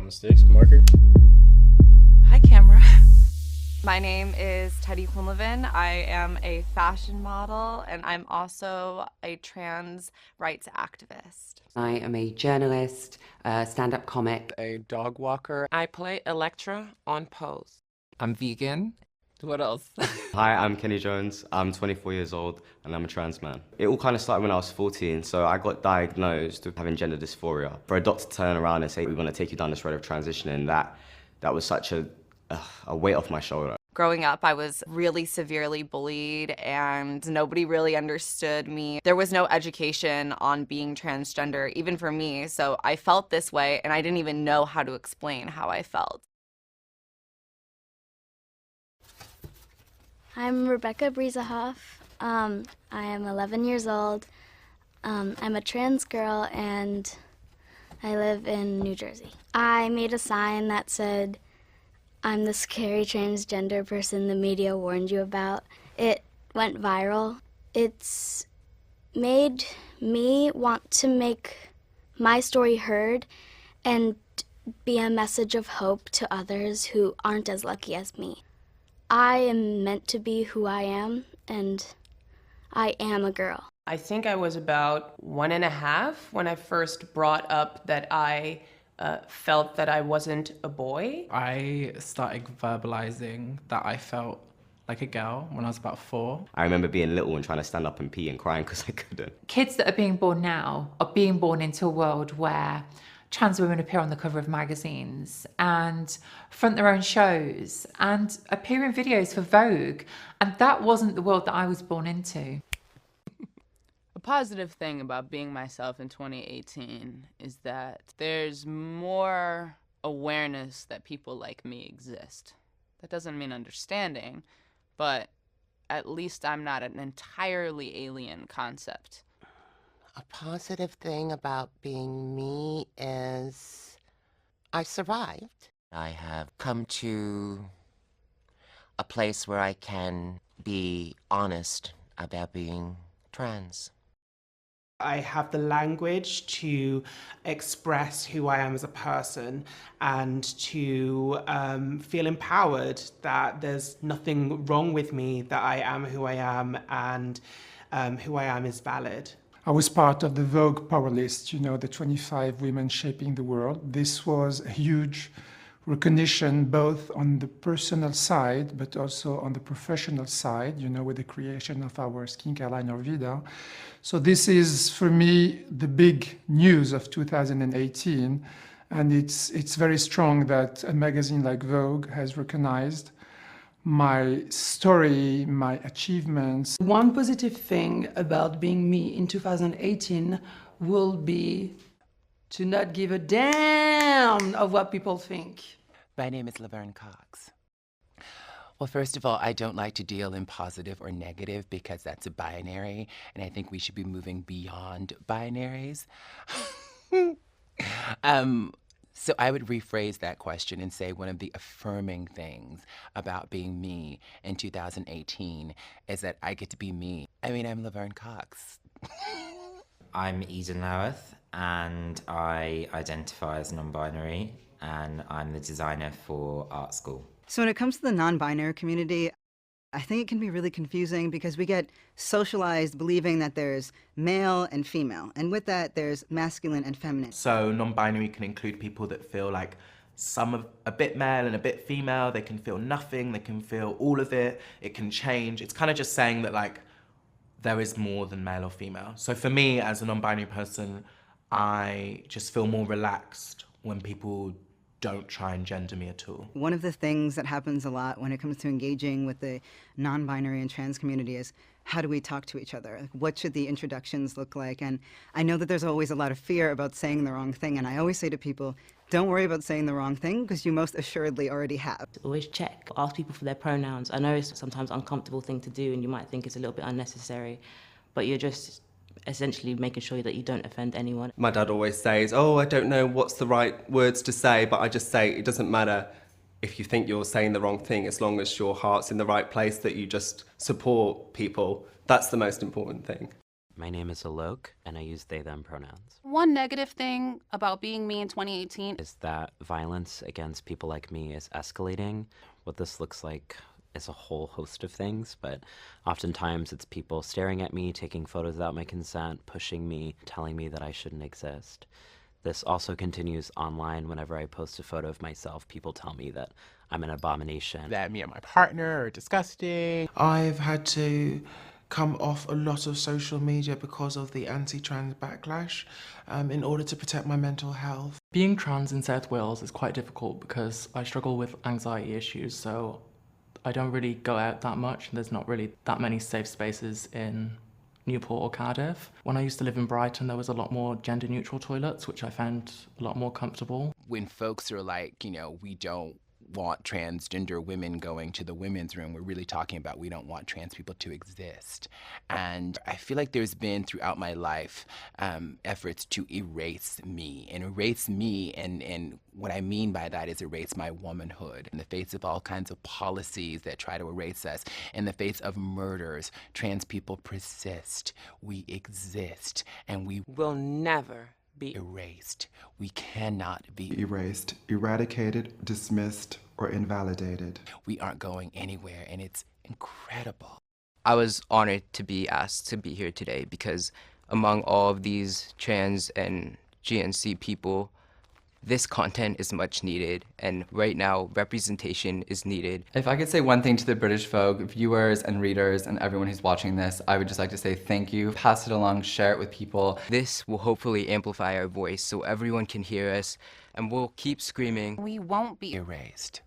mistakes, marker. Hi, camera. My name is Teddy Quinlivan. I am a fashion model and I'm also a trans rights activist. I am a journalist, stand-up comic. A dog walker. I play Electra on Pose. I'm vegan. What else? Hi, I'm Kenny Jones. I'm 24 years old and I'm a trans man. It all kind of started when I was 14, so I got diagnosed with having gender dysphoria. For a doctor to turn around and say, we're going to take you down this road of transitioning, that was such a weight off my shoulder. Growing up, I was really severely bullied and nobody really understood me. There was no education on being transgender, even for me, so I felt this way and I didn't even know how to explain how I felt. I'm Rebecca Brees. I am 11 years old. I'm a trans girl and I live in New Jersey. I made a sign that said, "I'm the scary transgender person the media warned you about." It went viral. It's made me want to make my story heard and be a message of hope to others who aren't as lucky as me. I am meant to be who I am, and I am a girl. I think I was about 1.5 when I first brought up that I felt that I wasn't a boy. I started verbalizing that I felt like a girl when I was about 4. I remember being little and trying to stand up and pee and crying because I couldn't. Kids that are being born now are being born into a world where trans women appear on the cover of magazines and front their own shows and appear in videos for Vogue. And that wasn't the world that I was born into. A positive thing about being myself in 2018 is that there's more awareness that people like me exist. That doesn't mean understanding, but at least I'm not an entirely alien concept. A positive thing about being me is I survived. I have come to a place where I can be honest about being trans. I have the language to express who I am as a person and to feel empowered that there's nothing wrong with me, that I am who I am and who I am is valid. I was part of the Vogue Power List, the 25 women shaping the world. This was a huge recognition both on the personal side but also on the professional side, with the creation of our skincare line Orveda. So this is, for me, the big news of 2018, and it's very strong that a magazine like Vogue has recognized my story, my achievements. One positive thing about being me in 2018 will be to not give a damn of what people think. My name is Laverne Cox. Well, first of all, I don't like to deal in positive or negative because that's a binary, and I think we should be moving beyond binaries. So I would rephrase that question and say one of the affirming things about being me in 2018 is that I get to be me. I mean, I'm Laverne Cox. I'm Eden Lowath, and I identify as non-binary, and I'm the designer for Art School. So when it comes to the non-binary community, I think it can be really confusing because we get socialized believing that there's male and female, and with that there's masculine and feminine. So non-binary can include people that feel like some of a bit male and a bit female. They can feel nothing, they can feel all of it, it can change. It's kind of just saying that like there is more than male or female. So for me as a non-binary person, I just feel more relaxed when people don't try and gender me at all. One of the things that happens a lot when it comes to engaging with the non-binary and trans community is how do we talk to each other? Like, what should the introductions look like? And I know that there's always a lot of fear about saying the wrong thing, and I always say to people, don't worry about saying the wrong thing because you most assuredly already have. Always check, ask people for their pronouns. I know it's sometimes an uncomfortable thing to do and you might think it's a little bit unnecessary, but you're just essentially making sure that you don't offend anyone. My dad always says, oh, I don't know what's the right words to say, but I just say it doesn't matter if you think you're saying the wrong thing, as long as your heart's in the right place, that you just support people. That's the most important thing. My name is Alok, and I use they, them pronouns. One negative thing about being me in 2018 Is that violence against people like me is escalating. What this looks like is a whole host of things, but oftentimes it's people staring at me, taking photos without my consent, pushing me, telling me that I shouldn't exist. This also continues online. Whenever I post a photo of myself, people tell me that I'm an abomination. That me and my partner are disgusting. I've had to come off a lot of social media because of the anti-trans backlash in order to protect my mental health. Being trans in South Wales is quite difficult because I struggle with anxiety issues, so I don't really go out that much. There's not really that many safe spaces in Newport or Cardiff. When I used to live in Brighton, there was a lot more gender-neutral toilets, which I found a lot more comfortable. When folks are like, we don't want transgender women going to the women's room, we're really talking about we don't want trans people to exist. And I feel like there's been throughout my life efforts to erase me, and what I mean by that is erase my womanhood. In the face of all kinds of policies that try to erase us, in the face of murders, trans people persist. We exist, and we will never be erased. We cannot be erased, eradicated, dismissed, or invalidated. We aren't going anywhere, and it's incredible. I was honored to be asked to be here today because among all of these trans and GNC people, this content is much needed, and right now, representation is needed. If I could say one thing to the British Vogue viewers and readers and everyone who's watching this, I would just like to say thank you. Pass it along, share it with people. This will hopefully amplify our voice so everyone can hear us, and we'll keep screaming. We won't be erased.